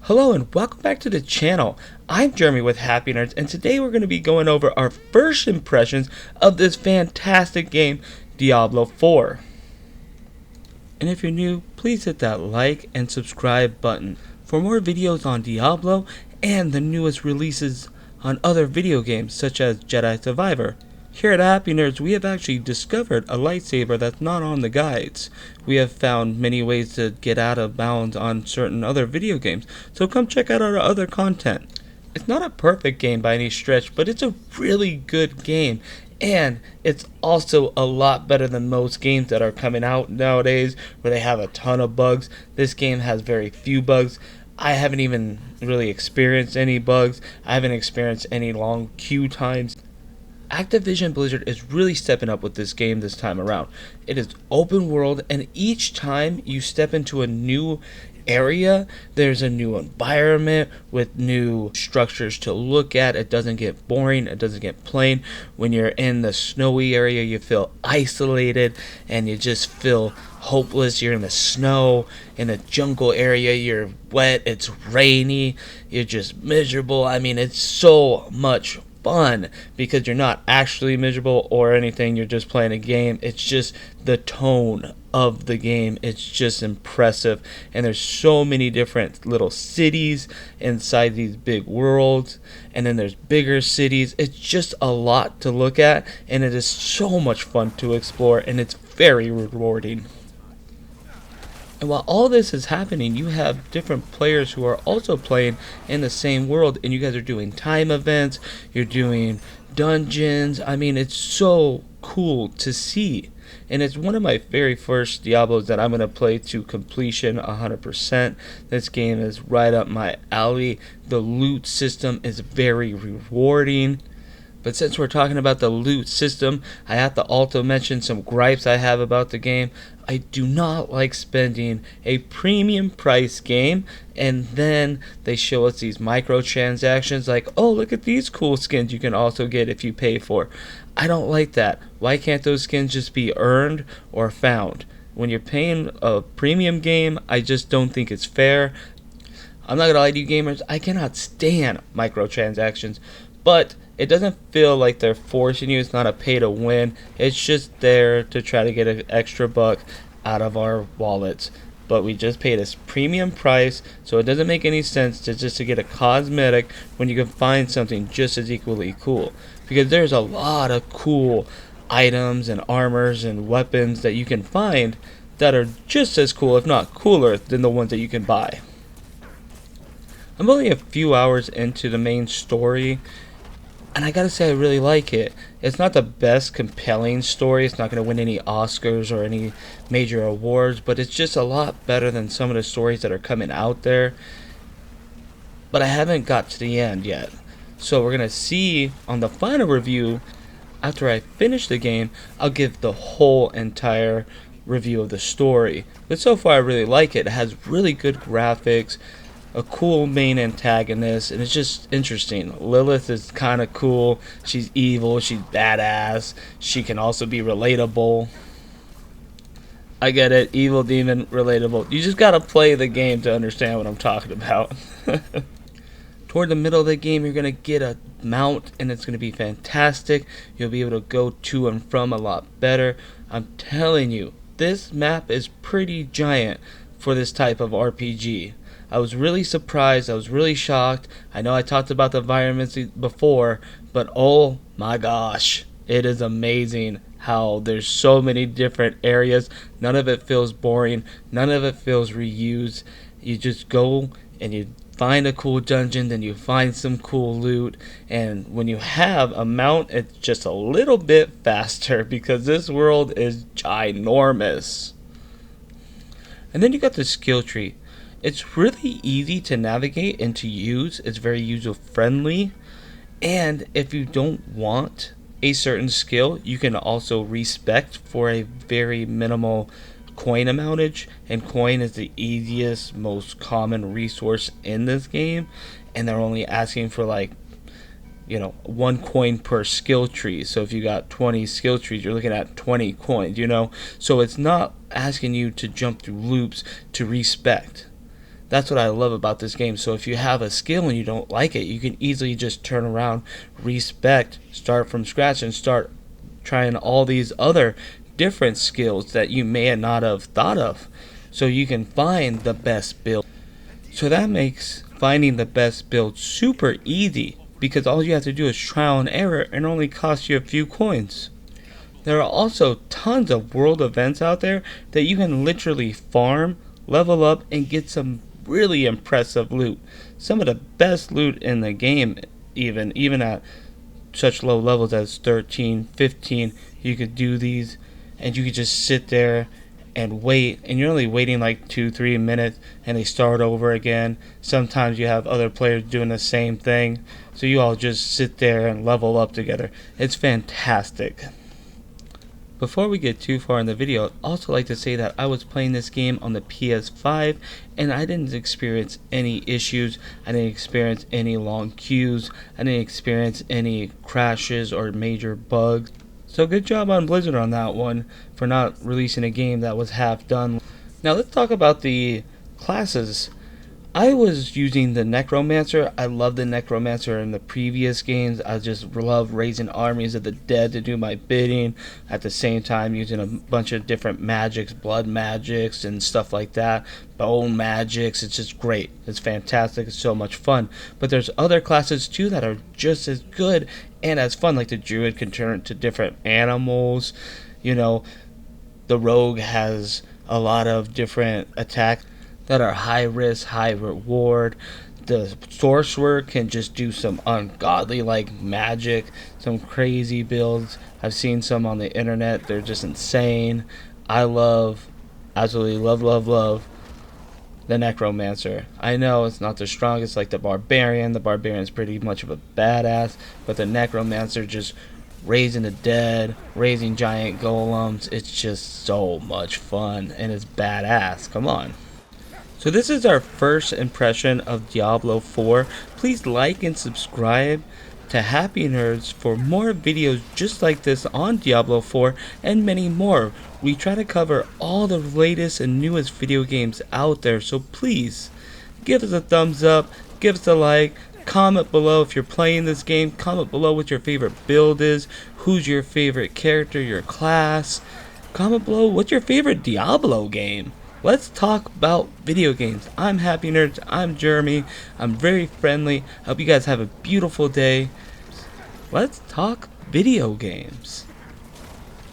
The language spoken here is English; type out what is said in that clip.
Hello and welcome back to the channel. I'm Jeremy with Happy Nerds, and today we're going to be going over our first impressions of this fantastic game, Diablo 4. And if you're new, please hit that like and subscribe button for more videos on Diablo and the newest releases on other video games such as Jedi Survivor. Here at Happy Nerds, we have actually discovered a lightsaber that's not on the guides. We have found many ways to get out of bounds on certain other video games, so come check out our other content. It's not a perfect game by any stretch, but it's a really good game, and it's also a lot better than most games that are coming out nowadays where they have a ton of bugs. This game has very few bugs. I haven't even really experienced any bugs. I haven't experienced any long queue times. Activision Blizzard is really stepping up with this game this time around. It is open world, and each time you step into a new area, there's a new environment with new structures to look at. It doesn't get boring, it doesn't get plain. When you're in the snowy area, you feel isolated and you just feel hopeless. You're in the snow. In the jungle area, you're wet, it's rainy, you're just miserable. I mean, it's so much fun because you're not actually miserable or anything. You're just playing a game. It's just the tone of the game. It's just impressive, and there's so many different little cities inside these big worlds, and then there's bigger cities. It's just a lot to look at, and it is so much fun to explore, and it's very rewarding. And while all this is happening, you have different players who are also playing in the same world, and you guys are doing time events, you're doing dungeons. I mean, it's so cool to see. And it's one of my very first Diablos that I'm going to play to completion 100%. This game is right up my alley. The loot system is very rewarding. But since we're talking about the loot system, I have to also mention some gripes I have about the game. I do not like spending a premium price game and then they show us these microtransactions like, oh, look at these cool skins you can also get if you pay for. I don't like that. Why can't those skins just be earned or found? When you're paying a premium game, I just don't think it's fair. I'm not going to lie to you gamers, I cannot stand microtransactions, but it doesn't feel like they're forcing you. It's not a pay to win. It's just there to try to get an extra buck out of our wallets. But we just paid a premium price, so it doesn't make any sense to just to get a cosmetic when you can find something just as equally cool. Because there's a lot of cool items and armors and weapons that you can find that are just as cool, if not cooler, than the ones that you can buy. I'm only a few hours into the main story, and I gotta say I really like it. It's not the best compelling story. It's not gonna win any Oscars or any major awards, but it's just a lot better than some of the stories that are coming out there. But I haven't got to the end yet. So we're gonna see on the final review, after I finish the game, I'll give the whole entire review of the story. But so far I really like it. It has really good graphics, a cool main antagonist, and it's just interesting. Lilith is kind of cool. She's evil, she's badass, she can also be relatable. I get it, evil demon, relatable. You just gotta play the game to understand what I'm talking about. Toward the middle of the game, you're gonna get a mount, and it's gonna be fantastic. You'll be able to go to and from a lot better. I'm telling you, this map is pretty giant for this type of RPG. I was really surprised. I was really shocked. I know I talked about the environments before, but oh my gosh, it is amazing how there's so many different areas. None of it feels boring. None of it feels reused. You just go and you find a cool dungeon, then you find some cool loot, and when you have a mount, it's just a little bit faster because this world is ginormous. And then you got the skill tree. It's really easy to navigate and to use. It's very user friendly, and if you don't want a certain skill, you can also respec for a very minimal coin amountage, and coin is the easiest, most common resource in this game, and they're only asking for like, you know, 1 coin per skill tree. So if you got 20 skill trees, you're looking at 20 coins, you know. So it's not asking you to jump through loops to respec. That's what I love about this game. So if you have a skill and you don't like it, you can easily just turn around, respec, start from scratch, and start trying all these other different skills that you may not have thought of. So you can find the best build. So that makes finding the best build super easy, because all you have to do is trial and error and only cost you a few coins. There are also tons of world events out there that you can literally farm, level up, and get some really impressive loot. Some of the best loot in the game, even at such low levels as 13, 15, you could do these, and you could just sit there and wait, and you're only waiting like 2-3 minutes, and they start over again. Sometimes you have other players doing the same thing, so you all just sit there and level up together. It's fantastic. Before we get too far in the video, I'd also like to say that I was playing this game on the PS5 and I didn't experience any issues. I didn't experience any long queues. I didn't experience any crashes or major bugs. So good job on Blizzard on that one for not releasing a game that was half done. Now let's talk about the classes. I was using the Necromancer. I love the Necromancer in the previous games. I just love raising armies of the dead to do my bidding. At the same time using a bunch of different magics, blood magics and stuff like that. Bone magics. It's just great. It's fantastic. It's so much fun. But there's other classes too that are just as good and as fun. Like the Druid can turn into different animals. You know, the Rogue has a lot of different attacks that are high risk, high reward. The sorcerer can just do some ungodly like magic, some crazy builds. I've seen some on the internet. They're just insane. I absolutely love the Necromancer. I know it's not the strongest like the Barbarian. The Barbarian's pretty much of a badass, but the Necromancer just raising the dead, raising giant golems. It's just so much fun and it's badass. Come on. So this is our first impression of Diablo 4. Please like and subscribe to Happy Nerds for more videos just like this on Diablo 4 and many more. We try to cover all the latest and newest video games out there, so please give us a thumbs up, give us a like, comment below if you're playing this game, comment below what your favorite build is, who's your favorite character, your class, comment below what's your favorite Diablo game. Let's talk about video games. I'm Happy Nerds. I'm Jeremy. I'm very friendly. I hope you guys have a beautiful day. Let's talk video games.